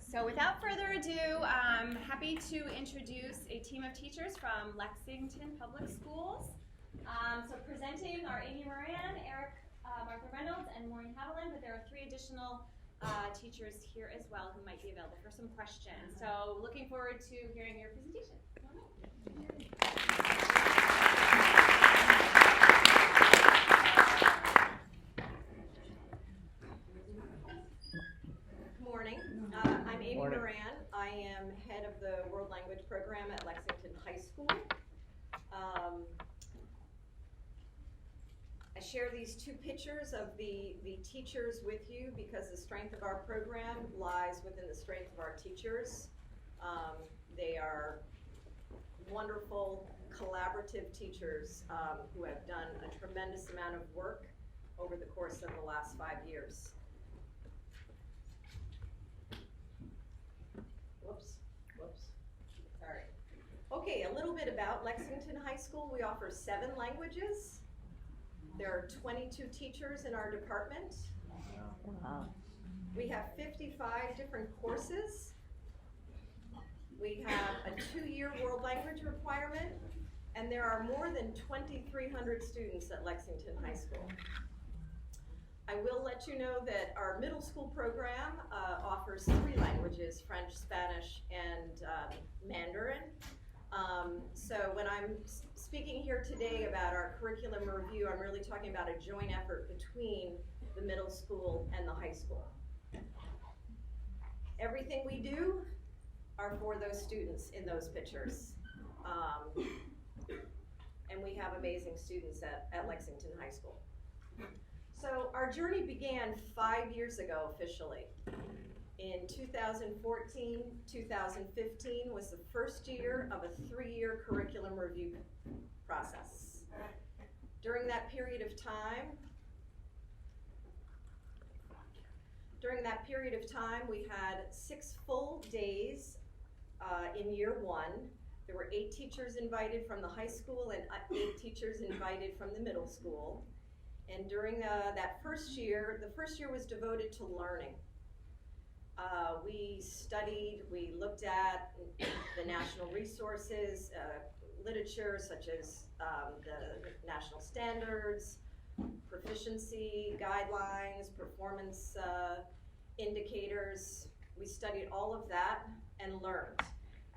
So without further ado, I'm happy to introduce a team of teachers from Lexington Public Schools. So presenting are Amy Moran, Eric Martha Reynolds, and Maureen Haviland, but there are 3 additional teachers here as well who might be available for some questions. So looking forward to hearing your presentation. Good morning. I'm Amy Moran. I am head of the World Language Program at Lexington High School. I share these 2 pictures of the teachers with you because the strength of our program lies within the strength of our teachers. They are wonderful, collaborative teachers who have done a tremendous amount of work over the course of the last 5 years. Sorry. Okay, a little bit about Lexington High School. We offer 7 languages. There are 22 teachers in our department. Wow. We have 55 different courses. We have a 2-year world language requirement, and there are more than 2,300 students at Lexington High School. I will let you know that our middle school program offers 3 languages, French, Spanish, and Mandarin. So when I'm speaking here today about our curriculum review, I'm really talking about a joint effort between the middle school and the high school. Everything we do are for those students in those pictures. And we have amazing students at Lexington High School. So our journey began 5 years ago officially. In 2014, 2015 was the first year of a 3-year curriculum review process. During that period of time, we had 6 full days in year 1. There were 8 teachers invited from the high school and 8 teachers invited from the middle school. And during that first year, the first year was devoted to learning. We studied, we looked at the national resources, literature such as the national standards, proficiency guidelines, performance indicators. We studied all of that and learned.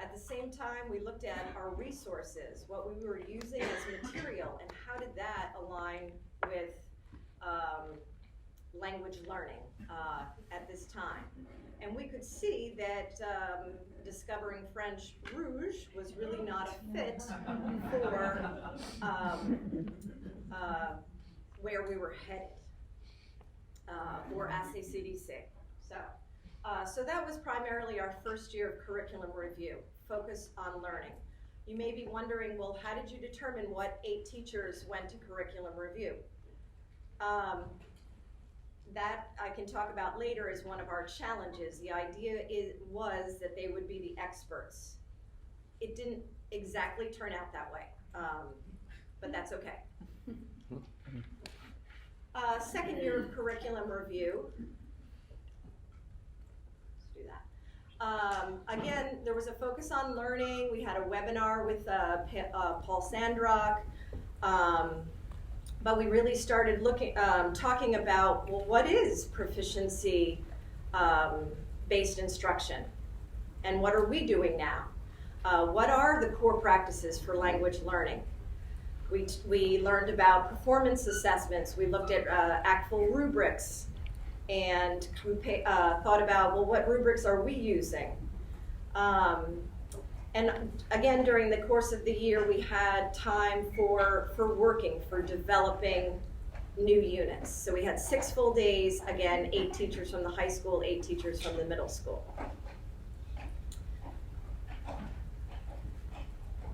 At the same time, we looked at our resources, what we were using as material, and how did that align with language learning at this time. And we could see that discovering French Rouge was really not a fit for where we were headed, or ACCDC. So that was primarily our first year of curriculum review, focused on learning. You may be wondering, well, how did you determine what 8 teachers went to curriculum review? That I can talk about later as one of our challenges. The idea was that they would be the experts. It didn't exactly turn out that way, but that's okay. Second year of curriculum review. Let's do that. Again, there was a focus on learning. We had a webinar with Paul Sandrock. But we really started talking about, well, what is proficiency based instruction? And what are we doing now? What are the core practices for language learning? We learned about performance assessments. We looked at ACTFL rubrics and thought about, well, what rubrics are we using? And again, during the course of the year, we had time for developing new units. So we had 6 full days, again, 8 teachers from the high school, 8 teachers from the middle school.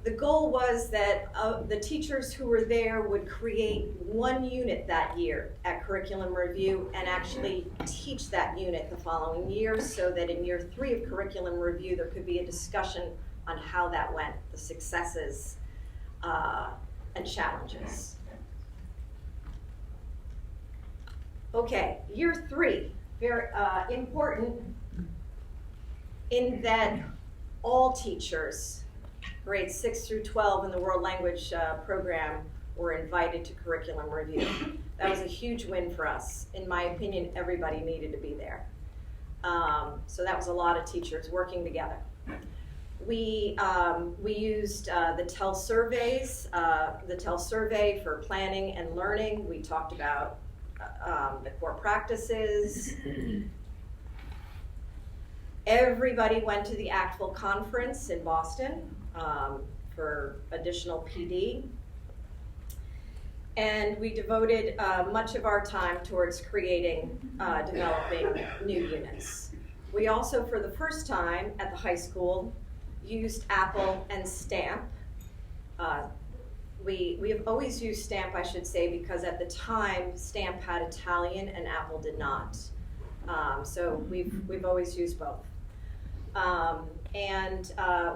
The goal was that the teachers who were there would create 1 unit that year at curriculum review and actually teach that unit the following year, so that in year 3 of curriculum review, there could be a discussion on how that went, the successes and challenges. Okay, year 3, very important. in that all teachers, grades 6 through 12 in the World Language program, were invited to curriculum review. That was a huge win for us. In my opinion, everybody needed to be there. So that was a lot of teachers working together. We used the TEL surveys, the TEL survey for planning and learning. We talked about the core practices. Everybody went to the ACTFL conference in Boston for additional PD. And we devoted much of our time towards creating, developing new units. We also, for the first time at the high school, used Apple and Stamp. We have always used Stamp, I should say, because at the time, Stamp had Italian and Apple did not. So we've always used both.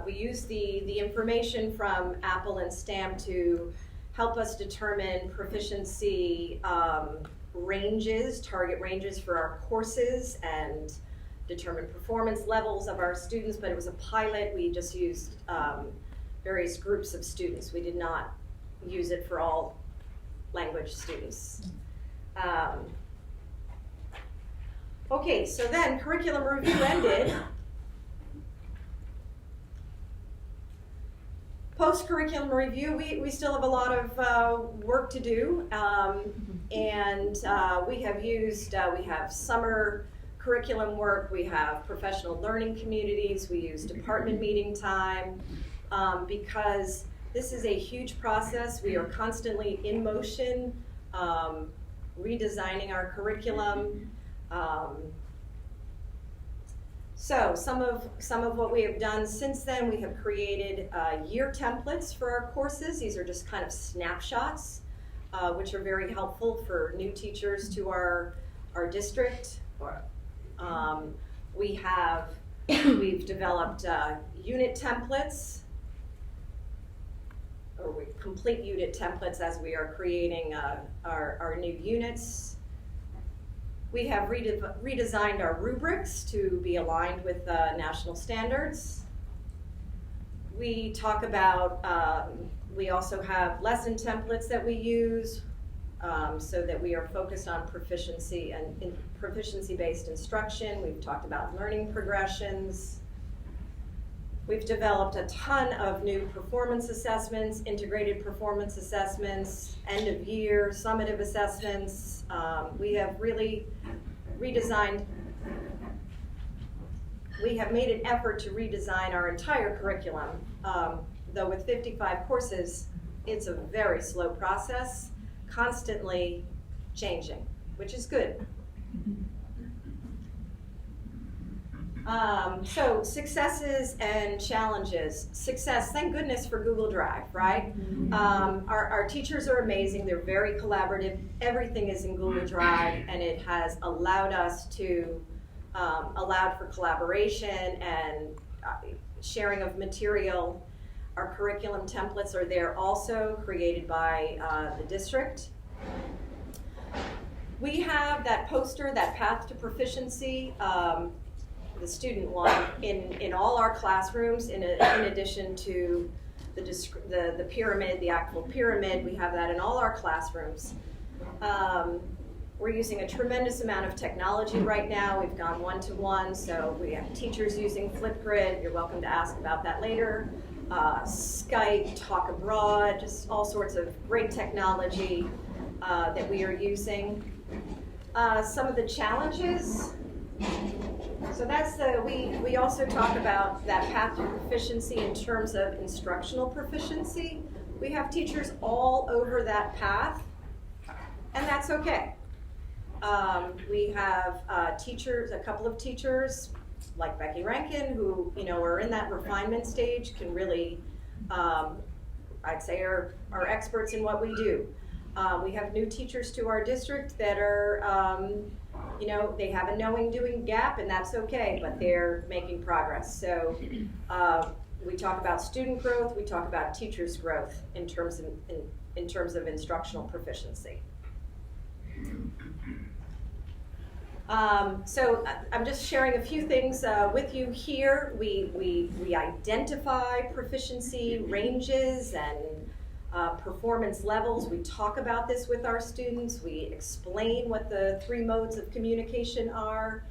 We use the information from Apple and Stamp to help us determine proficiency ranges, target ranges for our courses, and determine performance levels of our students. But it was a pilot. We just used various groups of students. We did not use it for all language students. Okay, so then curriculum review ended. Post-curriculum review, we still have a lot of work to do, and we have summer curriculum work, we have professional learning communities, we use department meeting time, because this is a huge process. We are constantly in motion, redesigning our curriculum. So some of what we have done since then, we have created year templates for our courses. These are just kind of snapshots, which are very helpful for new teachers to our district. We've developed unit templates, or we complete unit templates as we are creating our new units. We have redesigned our rubrics to be aligned with national standards. We talk about, we also have lesson templates that we use so that we are focused on proficiency and proficiency-based instruction. We've talked about learning progressions. We've developed a ton of new performance assessments, integrated performance assessments, end of year, summative assessments. We have really redesigned, we have made an effort to redesign our entire curriculum. Though with 55 courses, it's a very slow process, constantly changing, which is good. So successes and challenges. Success, thank goodness for Google Drive, right? Our teachers are amazing. They're very collaborative. Everything is in Google Drive, and it has allowed us to, allowed for collaboration and sharing of material. Our curriculum templates are there also, created by the district. We have that poster, that path to proficiency, the student one, in all our classrooms, in addition to the pyramid, the actual pyramid. We have that in all our classrooms. We're using a tremendous amount of technology right now. We've gone one-to-one, so we have teachers using Flipgrid. You're welcome to ask about that later. Skype, Talk Abroad, just all sorts of great technology that we are using. Some of the challenges. So that's we also talk about that path to proficiency in terms of instructional proficiency. We have teachers all over that path, and that's okay. We have teachers, a couple of teachers, like Becky Rankin, who are in that refinement stage, can really, I'd say, are experts in what we do. We have new teachers to our district that are, they have a knowing doing gap, and that's okay, but they're making progress. So we talk about student growth, we talk about teachers' growth in terms of instructional proficiency. So I'm just sharing a few things with you here. We identify proficiency ranges and performance levels. We talk about this with our students. We explain what the 3 modes of communication are.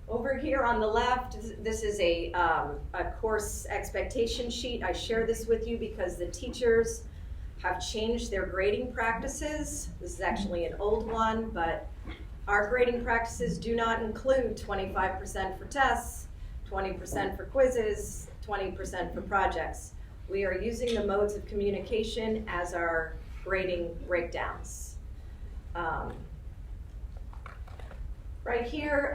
Over here on the left, this is a course expectation sheet. I share this with you because the teachers have changed their grading practices. This is actually an old one, but our grading practices do not include 25% for tests, 20% for quizzes, 20% for projects. We are using the modes of communication as our grading breakdowns. Right here,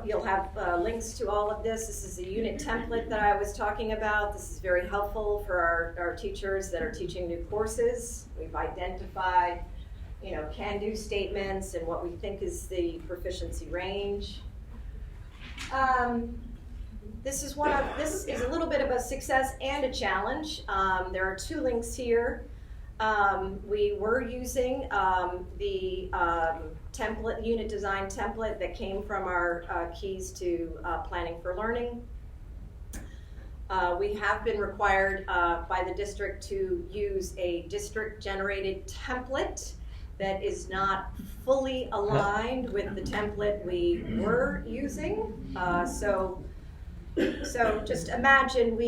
you'll have links to all of this. This is the unit template that I was talking about. This is very helpful for our teachers that are teaching new courses. We've identified, can-do statements and what we think is the proficiency range. This is a little bit of a success and a challenge. There are 2 links here. We were using the template, unit design template that came from our keys to planning for learning. We have been required by the district to use a district-generated template that is not fully aligned with the template we were using. So just imagine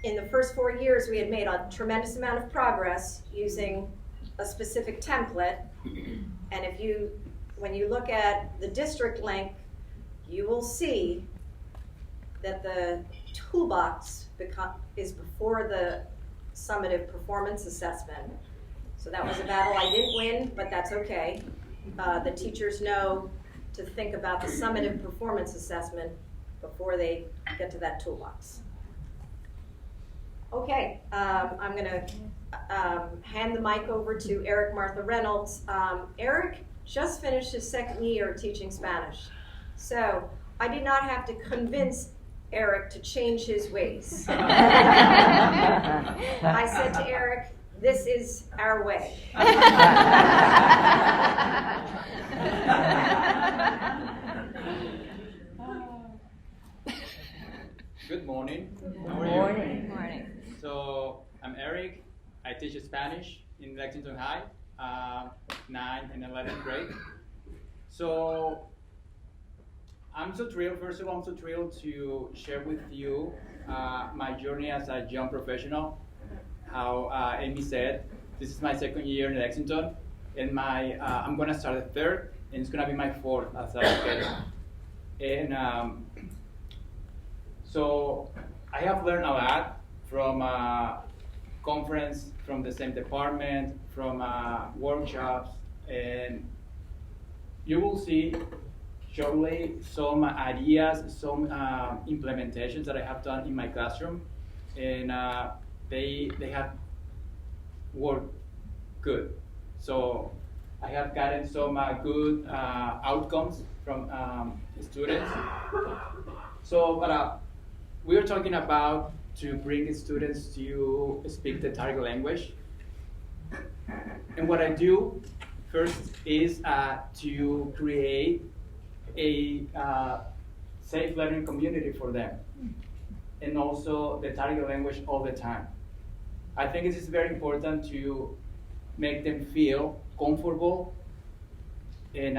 in the first 4 years, we had made a tremendous amount of progress using a specific template. And when you look at the district link, you will see that the toolbox is before the summative performance assessment. So that was a battle I didn't win, but that's okay. The teachers know to think about the summative performance assessment before they get to that toolbox. Okay, I'm going to hand the mic over to Eric Martha Reynolds. Eric just finished his 2nd year teaching Spanish. So I did not have to convince Eric to change his ways. I said to Eric, this is our way. Good morning. How are you? Good morning. So I'm Eric. I teach Spanish in Lexington High, 9th and 11th grade. So I'm so thrilled. First of all, I'm so thrilled to share with you my journey as a young professional. How Amy said, this is my 2nd year in Lexington, and I'm gonna start the 3rd, and it's gonna be my 4th as an educator. And so I have learned a lot from conference, from the same department, from workshops, and you will see shortly some ideas, some implementations that I have done in my classroom, and they have worked good. So I have gotten some good outcomes from students. So, but we are talking about to bring students to speak the target language. And what I do first is to create a safe learning community for them, and also the target language all the time. I think it is very important to make them feel comfortable and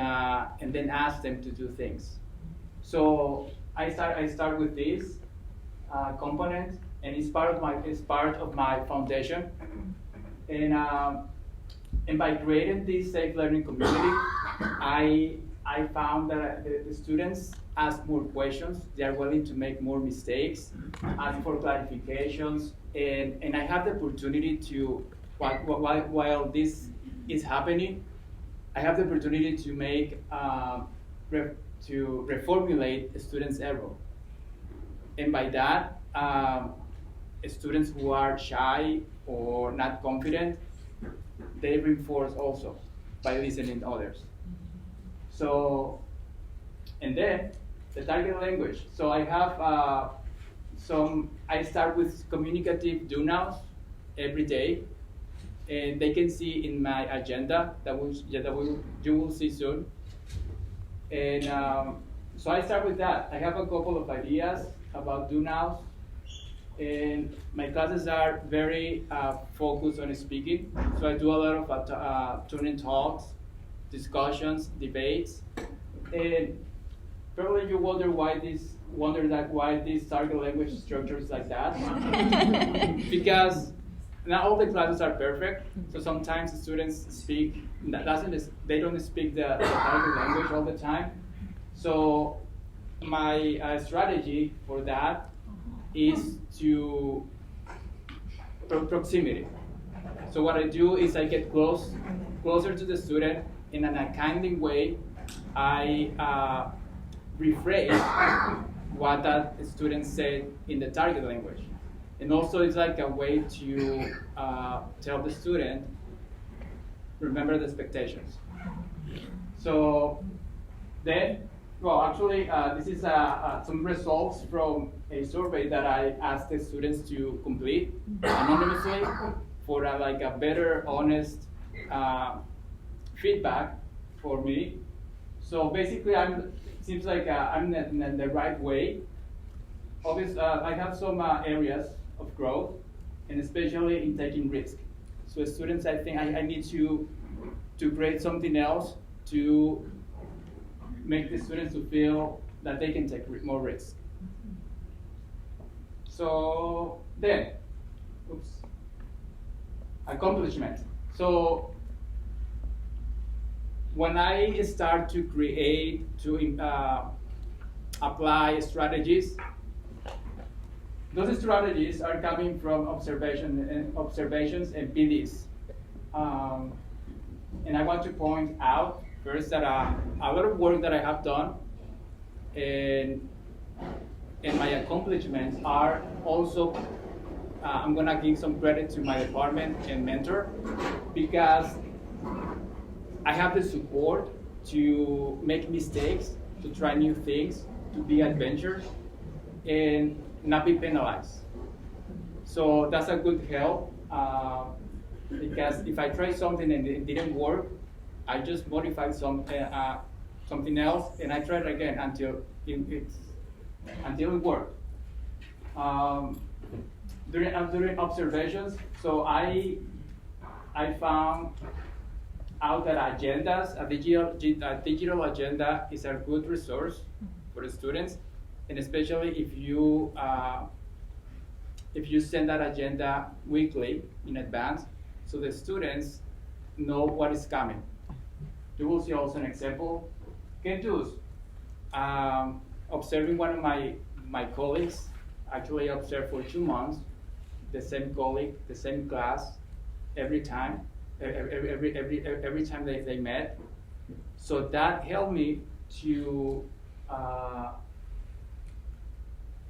then ask them to do things. So I start with this component, and it's part of my foundation. And by creating this safe learning community, I found that the students ask more questions. They are willing to make more mistakes, ask for clarifications, and I have the opportunity to, while this is happening, I have the opportunity to make to reformulate a student's error. And by that, students who are shy or not confident, they reinforce also by listening to others. So, and then the target language. So I have I start with communicative do-nows every day. and they can see in my agenda you will see soon. And so I start with that. I have a couple of ideas about do nows, and my classes are very focused on speaking. So I do a lot of turning talks, discussions, debates, and probably you wonder why this target language structure is like that. Because not all the classes are perfect. So sometimes the students they don't speak the target language all the time. So my strategy for that is to proximity. So what I do is I get closer to the student, and in a kindly way, I rephrase what that student said in the target language. And also it's like a way to tell the student, remember the expectations. So then, well, actually, this is some results from a survey that I asked the students to complete anonymously for like a better, honest feedback for me. So basically, seems like I'm in the right way. Obviously, I have some areas of growth, and especially in taking risk. So students, I think I need to create something else to make the students to feel that they can take more risk. So then, accomplishment. So when I start to apply strategies, those strategies are coming from observations and PDs. And I want to point out first that a lot of work that I have done and my accomplishments are also, I'm gonna give some credit to my department and mentor, because I have the support to make mistakes, to try new things, to be adventurous, and not be penalized. So that's a good help, because if I try something and it didn't work, I just modified something else, and I try it again until it worked. During observations, so I found out that agendas, a digital agenda is a good resource for the students, and especially if you send that agenda weekly in advance, so the students know what is coming. You will see also an example. Can do observing one of my colleagues. Actually, I observed for 2 months the same colleague, the same class, every time. Every time they met. So that helped me to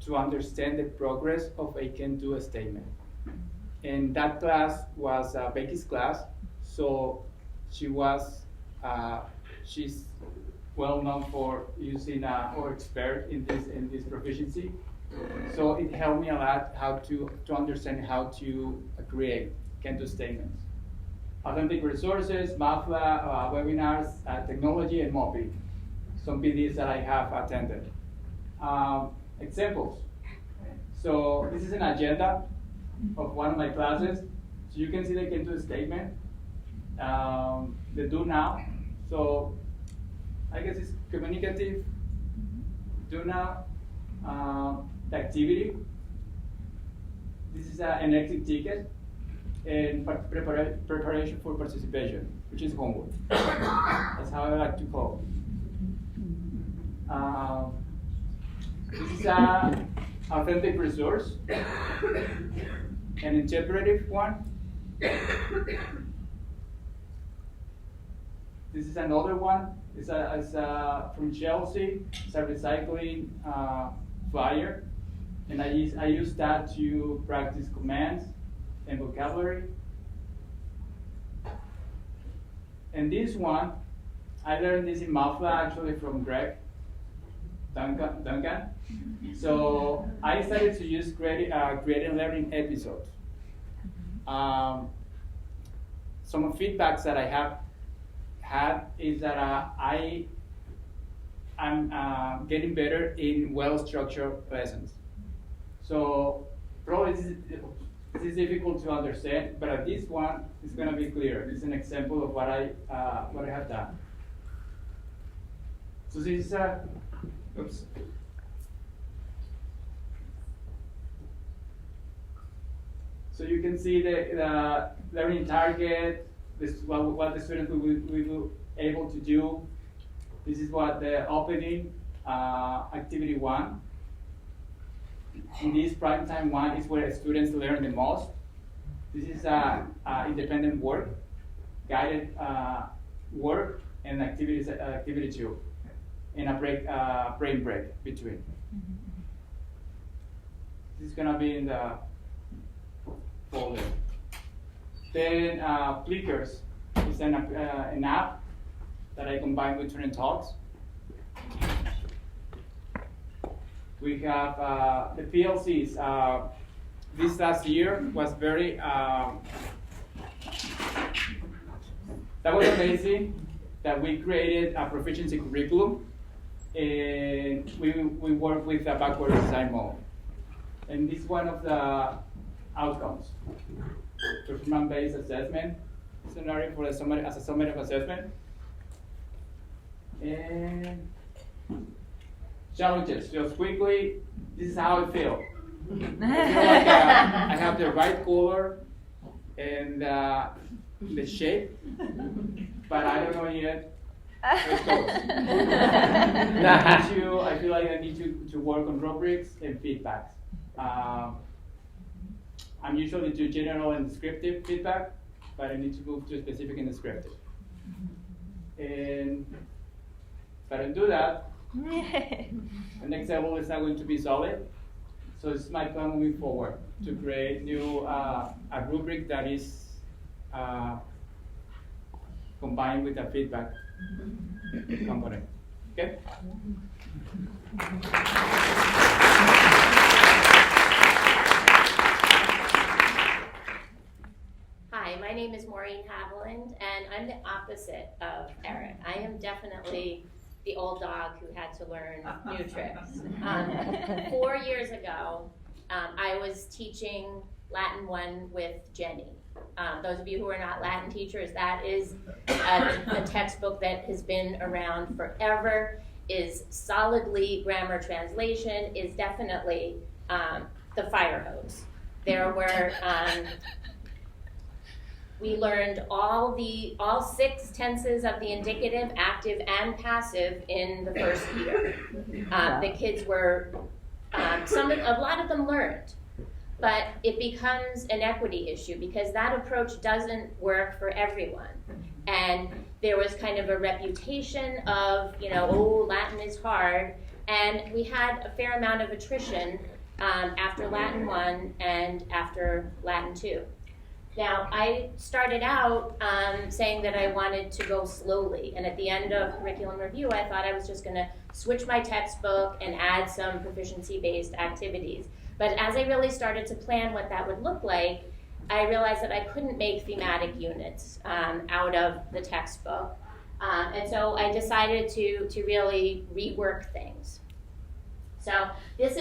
understand the progress of a can-do statement. And that class was Becky's class, so she's well known for using or expert in this proficiency. So it helped me a lot how to understand how to create can-do statements. Authentic resources, MaFLA, webinars, technology, and MOPI. Some PDs that I have attended. Examples. So this is an agenda of one of my classes. So you can see the can-do statement. The do now. So I guess it's communicative. Do now. The activity. This is an exit ticket. And preparation for participation, which is homework. That's how I like to call it. This is an authentic resource, an interpretive one. This is another one. It's from Chelsea. It's a recycling flyer, and I use that to practice commands and vocabulary. And this one, I learned this in MaFLA actually from Greg Duncan. So I started to use creating learning episodes. some feedbacks that I have had is that I'm getting better in well-structured lessons. So probably this is difficult to understand, but this one is going to be clear. It's an example of what I have done. So this is oops. So you can see the learning target. This is what the students will be able to do. This is what the opening activity 1. In this prime time 1 is where students learn the most. This is independent work, guided work, and activity 2, and a brain break between. This is gonna be in the folder. Then Plickers is an app that I combine with Turn Talks. We have the PLCs. This last year was very, that was amazing, that we created a proficiency curriculum, and we work with a backwards design mode. And this is one of the outcomes. Performance-based assessment scenario for as a summative assessment. And challenges, just quickly, this is how I feel. I feel like I have the right color and the shape, but I don't know yet where it goes. I feel like I need to work on rubrics and feedbacks. I'm usually do general and descriptive feedback, but I need to move to specific and descriptive. And if I don't do that, the next level is not going to be solid. So it's my plan moving forward to create new a rubric that is combined with a feedback component. Okay? Hi, my name is Maureen Haviland, and I'm the opposite of Eric. I am definitely the old dog who had to learn new tricks. 4 years ago, I was teaching Latin 1 with Jenny. Those of you who are not Latin teachers, that is a textbook that has been around forever, is solidly grammar translation, is definitely the fire hose. There were, we learned all 6 tenses of the indicative, active, and passive in the first year. The kids were, a lot of them learned, but it becomes an equity issue because that approach doesn't work for everyone. And there was kind of a reputation of, oh, Latin is hard, and we had a fair amount of attrition after Latin 1 and after Latin 2. Now, I started out saying that I wanted to go slowly, and at the end of curriculum review, I thought I was just going to switch my textbook and add some proficiency-based activities. But as I really started to plan what that would look like, I realized that I couldn't make thematic units out of the textbook, and so I decided to really rework things. So this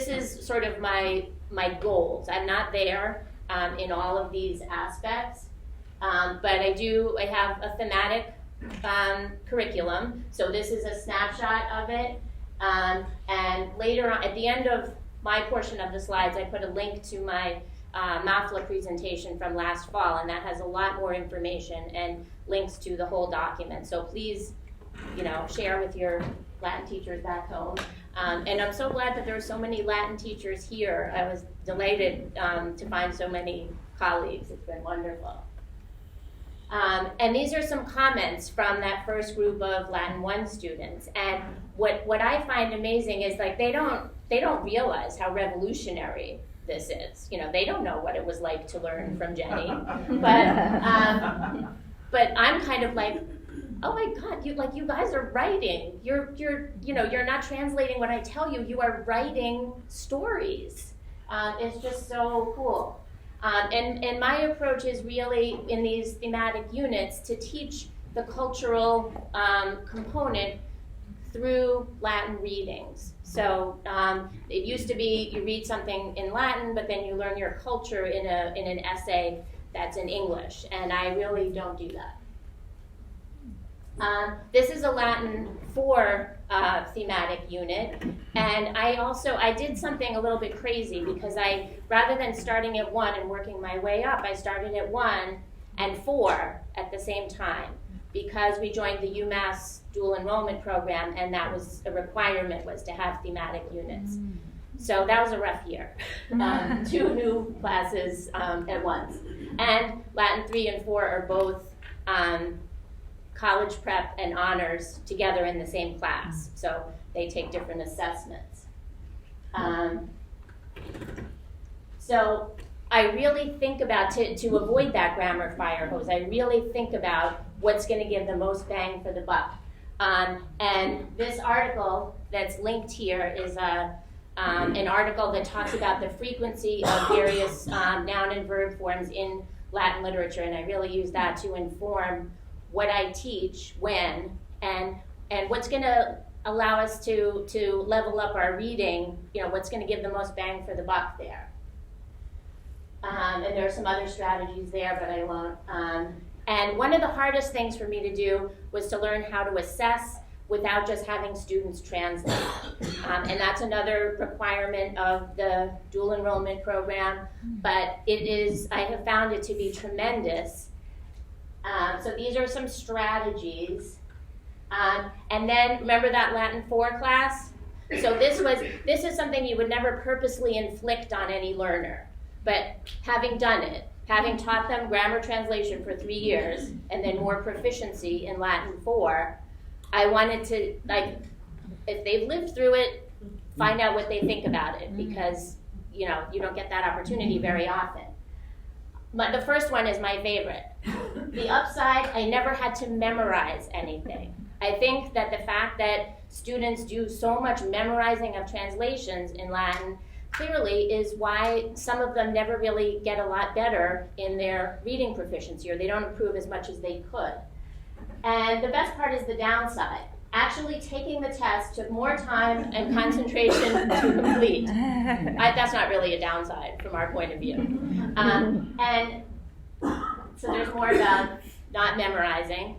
is sort of my goals. I'm not there in all of these aspects, but I have a thematic curriculum. So this is a snapshot of it, and later on, at the end of my portion of the slides, I put a link to my MaFLA presentation from last fall, and that has a lot more information and links to the whole document. So please, share with your Latin teachers back home. And I'm so glad that there are so many Latin teachers here. I was delighted to find so many colleagues. It's been wonderful. And these are some comments from that first group of Latin 1 students. And what I find amazing is they don't realize how revolutionary this is. They don't know what it was like to learn from Jenny. But I'm kind of like, oh my God, you guys are writing. You're not translating what I tell you. You are writing stories. It's just so cool. And my approach is really in these thematic units to teach the cultural component through Latin readings. So it used to be you read something in Latin, but then you learn your culture in an essay that's in English, and I really don't do that. This is a Latin 4 thematic unit, and I did something a little bit crazy because rather than starting at 1 and working my way up, I started at 1 and 4 at the same time because we joined the UMass dual enrollment program, and that was a requirement, was to have thematic units. So that was a rough year. 2 new classes at once. And Latin 3 and 4 are both college prep and honors together in the same class. So they take different assessments. So I really think about, to avoid that grammar fire hose, I really think about what's going to give the most bang for the buck. And this article that's linked here is an article that talks about the frequency of various noun and verb forms in Latin literature, and I really use that to inform what I teach when, and what's going to allow us to level up our reading, what's going to give the most bang for the buck there. And there are some other strategies there, but I won't. And one of the hardest things for me to do was to learn how to assess without just having students translate. And that's another requirement of the dual enrollment program, but I have found it to be tremendous. So these are some strategies. And then remember that Latin 4 class? So this is something you would never purposely inflict on any learner, but having done it, having taught them grammar translation for 3 years, and then more proficiency in Latin 4, I wanted to, if they've lived through it, find out what they think about it, because you don't get that opportunity very often. But the first one is my favorite. The upside, I never had to memorize anything. I think that the fact that students do so much memorizing of translations in Latin clearly is why some of them never really get a lot better in their reading proficiency, or they don't improve as much as they could. And the best part is the downside. Actually taking the test took more time and concentration to complete. That's not really a downside from our point of view. And so there's more about not memorizing.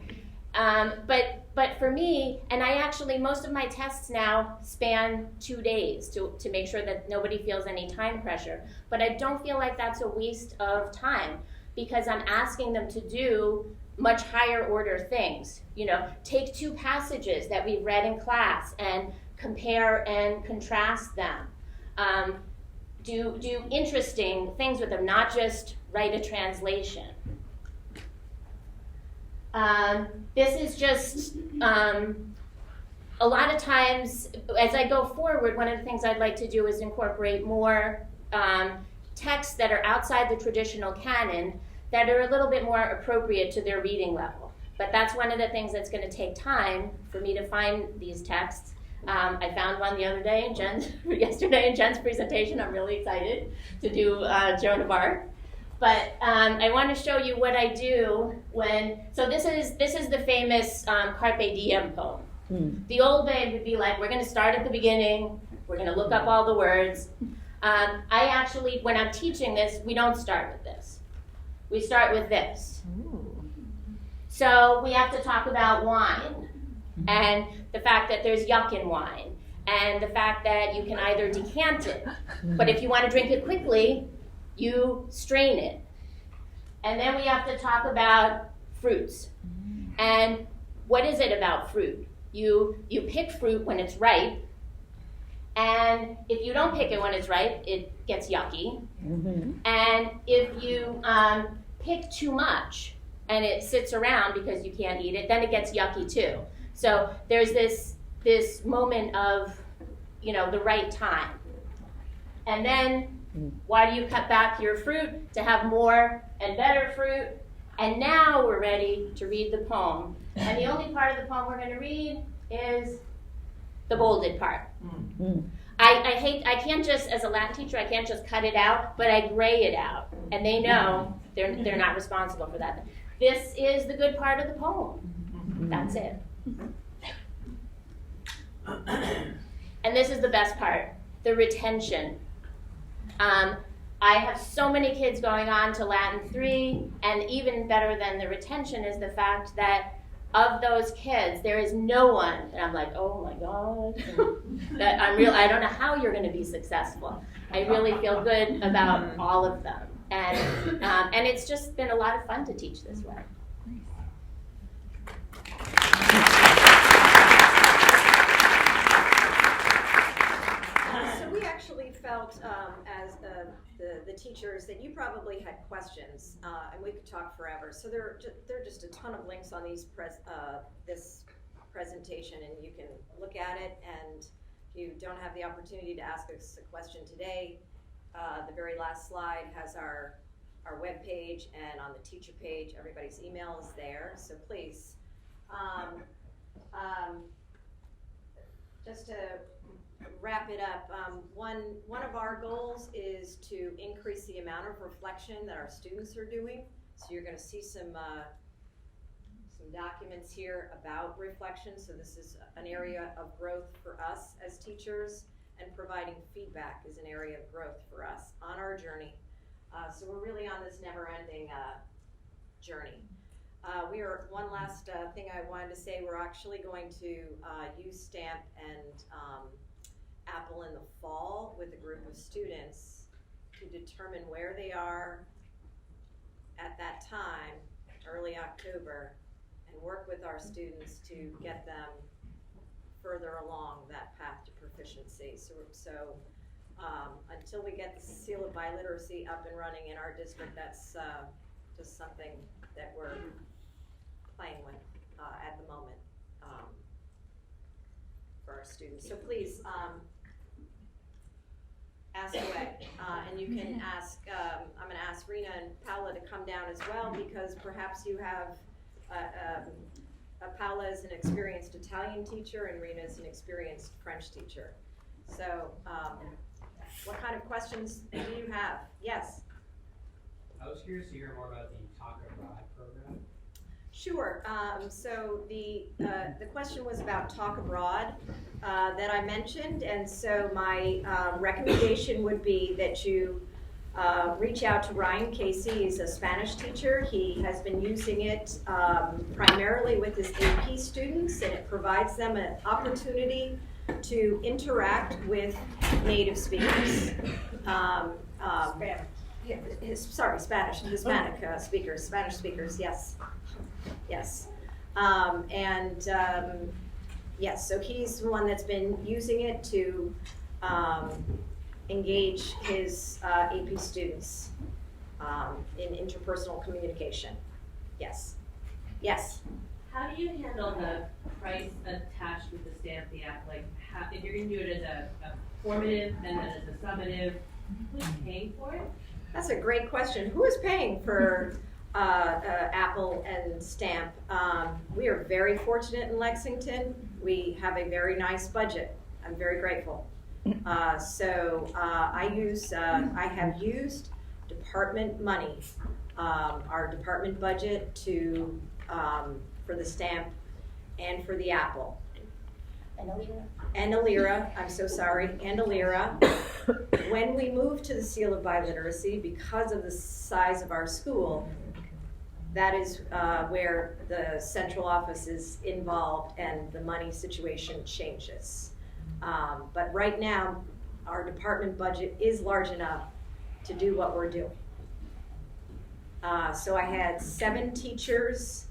But for me, and most of my tests now span 2 days to make sure that nobody feels any time pressure. But I don't feel like that's a waste of time, because I'm asking them to do much higher order things. Take 2 passages that we've read in class and compare and contrast them. Do interesting things with them, not just write a translation. This is just, a lot of times, as I go forward, one of the things I'd like to do is incorporate more texts that are outside the traditional canon that are a little bit more appropriate to their reading level. But that's one of the things that's going to take time for me to find these texts. I found one the other day yesterday in Jen's presentation. I'm really excited to do Joan of Arc. But I want to show you what I do so this is the famous Carpe Diem poem. The old way would be like, we're going to start at the beginning, we're going to look up all the words. I actually, when I'm teaching this, we don't start with this. We start with this. So we have to talk about wine, and the fact that there's yuck in wine, and the fact that you can either decant it, but if you want to drink it quickly, you strain it. And then we have to talk about fruits. And what is it about fruit? You pick fruit when it's ripe, and if you don't pick it when it's ripe, it gets yucky. And if you pick too much and it sits around because you can't eat it, then it gets yucky too. So there's this moment of, the right time. And then why do you cut back your fruit? To have more and better fruit. And now we're ready to read the poem. And the only part of the poem we're going to read is the bolded part. I can't just, as a Latin teacher, I can't just cut it out, but I gray it out. And they know they're not responsible for that. This is the good part of the poem. That's it. And this is the best part, the retention. I have so many kids going on to Latin 3, and even better than the retention is the fact that of those kids, there is no one, and I'm like, oh my God, that I don't know how you're going to be successful. I really feel good about all of them. And it's just been a lot of fun to teach this way. So we actually felt as the teachers that you probably had questions, and we could talk forever. So there are just a ton of links on this presentation, and you can look at it. And if you don't have the opportunity to ask us a question today, the very last slide has our web page, and on the teacher page, everybody's email is there. So please, just to wrap it up, one of our goals is to increase the amount of reflection that our students are doing. So you're going to see some documents here about reflection. So this is an area of growth for us as teachers, and providing feedback is an area of growth for us on our journey. So we're really on this never-ending journey. One last thing I wanted to say, we're actually going to use STAMP and Apple in the fall with a group of students to determine where they are at that time, early October, and work with our students to get them further along that path to proficiency. So until we get the seal of biliteracy up and running in our district, that's just something that we're playing with at the moment for our students. So please ask away, and you can ask, I'm going to ask Rena and Paula to come down as well, because perhaps you have Paula is an experienced Italian teacher and Rena is an experienced French teacher. So what kind of questions do you have? Yes? I was curious to hear more about the Talk Abroad program. Sure. So the question was about Talk Abroad that I mentioned, and so my recommendation would be that you reach out to Ryan Casey. He's a Spanish teacher. He has been using it primarily with his AP students, and it provides them an opportunity to interact with native speakers. Hispanic speakers, Spanish speakers, yes. Yes. Yes, so he's the one that's been using it to engage his AP students in interpersonal communication. Yes. Yes. How do you handle the price attached with the STAMP, the app? Like, if you're going to do it as a formative and then as a summative, who's paying for it? That's a great question. Who is paying for Apple and STAMP? We are very fortunate in Lexington. We have a very nice budget. I'm very grateful. So I have used department money, our department budget to for the STAMP and for the Apple. And Alira, I'm so sorry, and Alira. When we moved to the seal of biliteracy, because of the size of our school, that is where the central office is involved and the money situation changes. But right now, our department budget is large enough to do what we're doing. So I had 7 teachers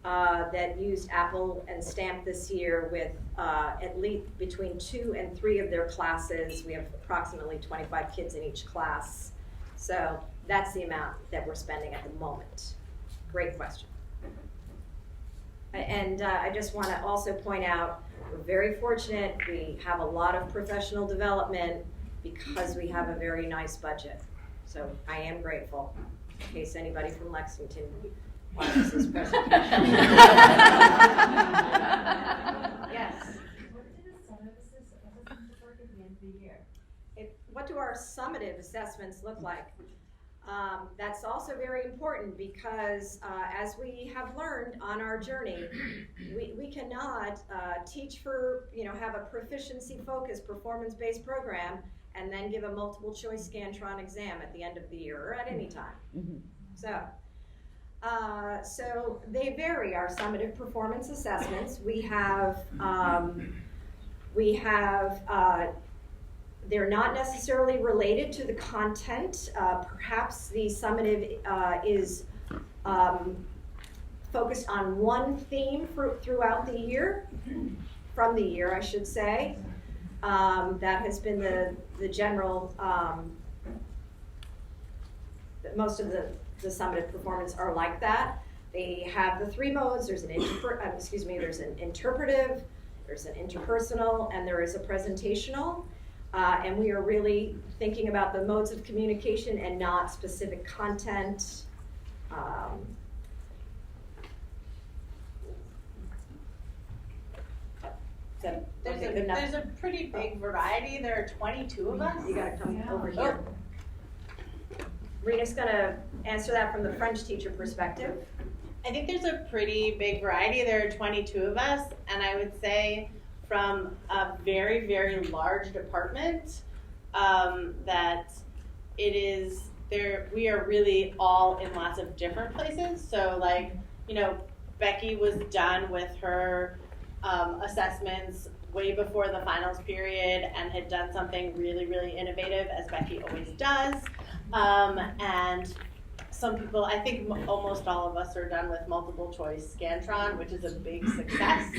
that used Apple and STAMP this year with at least between 2 and 3 of their classes. We have approximately 25 kids in each class. So that's the amount that we're spending at the moment. Great question. And I just want to also point out, we're very fortunate. We have a lot of professional development because we have a very nice budget. So I am grateful, in case anybody from Lexington watches this presentation. Yes. What did the assistance work at the end of the the year? What do our summative assessments look like? That's also very important because as we have learned on our journey, we cannot teach for, have a proficiency focused performance-based program and then give a multiple choice Scantron exam at the end of the year or at any time. So they vary, our summative performance assessments. They're not necessarily related to the content. Perhaps the summative is focused on one theme throughout the year, from the year, I should say. That has been the general, most of the summative performance are like that. They have the 3 modes. There's an there's an interpretive, there's an interpersonal, and there is a presentational. And we are really thinking about the modes of communication and not specific content. There's a pretty big variety. There are 22 of us. You gotta come over here. Rena's gonna answer that from the French teacher perspective. I think there's a pretty big variety. There are 22 of us, and I would say from a very, very large department that it is there. We are really all in lots of different places. So, like, Becky was done with her assessments way before the finals period and had done something really, really innovative, as Becky always does. And some people, I think almost all of us are done with multiple choice Scantron, which is a big success.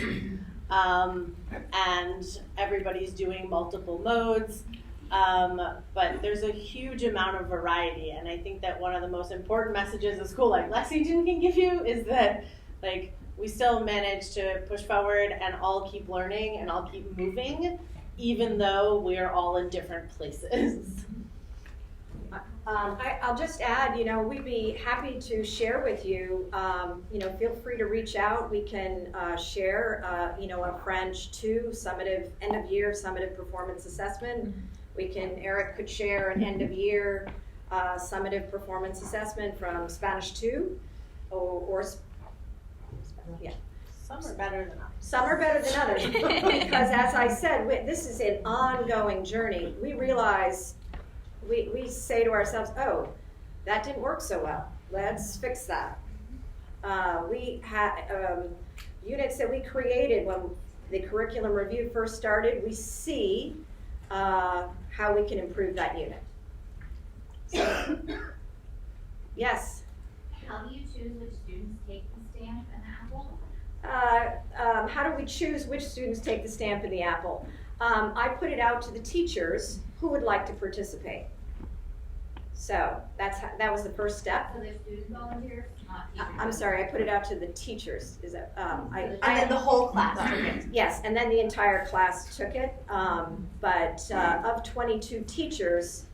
And everybody's doing multiple modes. But there's a huge amount of variety. And I think that one of the most important messages a school like Lexington can give you is that, like, we still manage to push forward and all keep learning and all keep moving, even though we are all in different places. I'll just add, we'd be happy to share with you. Feel free to reach out. We can share, a French 2 summative, end of year summative performance assessment. Eric could share an end of year summative performance assessment from Spanish 2 or yeah. Some are better than others. Some are better than others because, as I said, this is an ongoing journey. We realize, we say to ourselves, oh, that didn't work so well. Let's fix that. We had units that we created when the curriculum review first started. We see how we can improve that unit. So, yes? How do you choose which students take the stamp and apple? How do we choose which students take the stamp and the apple? I put it out to the teachers who would like to participate. So that was the first step. So they're student volunteers, not teachers? I'm sorry, I put it out to the teachers. Is that And then the whole class took it. Yes, and then the entire class took it. But of 22 teachers,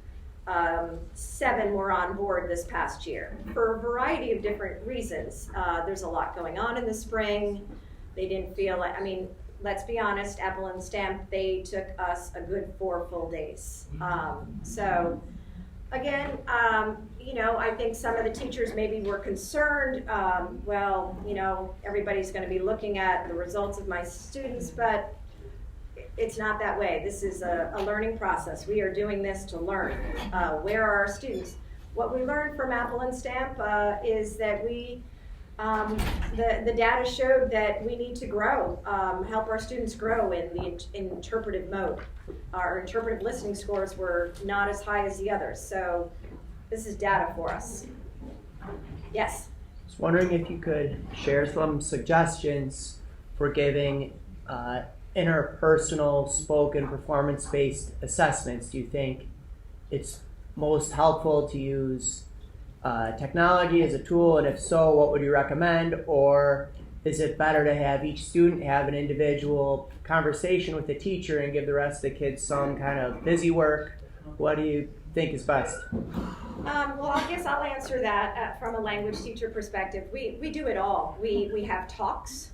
7 were on board this past year for a variety of different reasons. There's a lot going on in the spring. They didn't feel like, let's be honest, Apple and Stamp, they took us a good 4 full days. So again, I think some of the teachers maybe were concerned, everybody's going to be looking at the results of my students, but it's not that way. This is a learning process. We are doing this to learn. Where are our students? What we learned from Apple and Stamp is that the data showed that we need to grow, help our students grow in the interpretive mode. Our interpretive listening scores were not as high as the others, so this is data for us. Yes? I was wondering if you could share some suggestions for giving interpersonal, spoken, performance-based assessments. Do you think it's most helpful to use technology as a tool, and if so, what would you recommend? Or is it better to have each student have an individual conversation with the teacher and give the rest of the kids some kind of busy work? What do you think is best? Well, I guess I'll answer that from a language teacher perspective. We do it all. We have talks.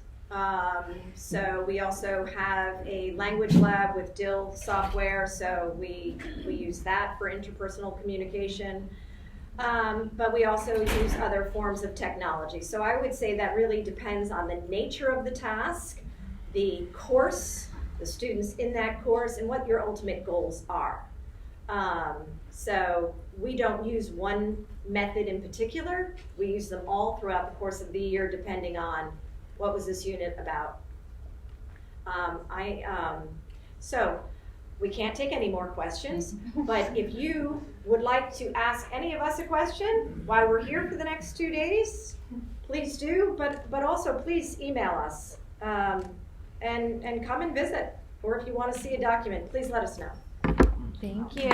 So we also have a language lab with DIL software, so we use that for interpersonal communication. But we also use other forms of technology. So I would say that really depends on the nature of the task, the course, the students in that course, and what your ultimate goals are. So we don't use one method in particular. We use them all throughout the course of the year, depending on what was this unit about. So we can't take any more questions, but if you would like to ask any of us a question while we're here for the next 2 days, please do, but also please email us and come and visit. Or if you want to see a document, please let us know. Thank you.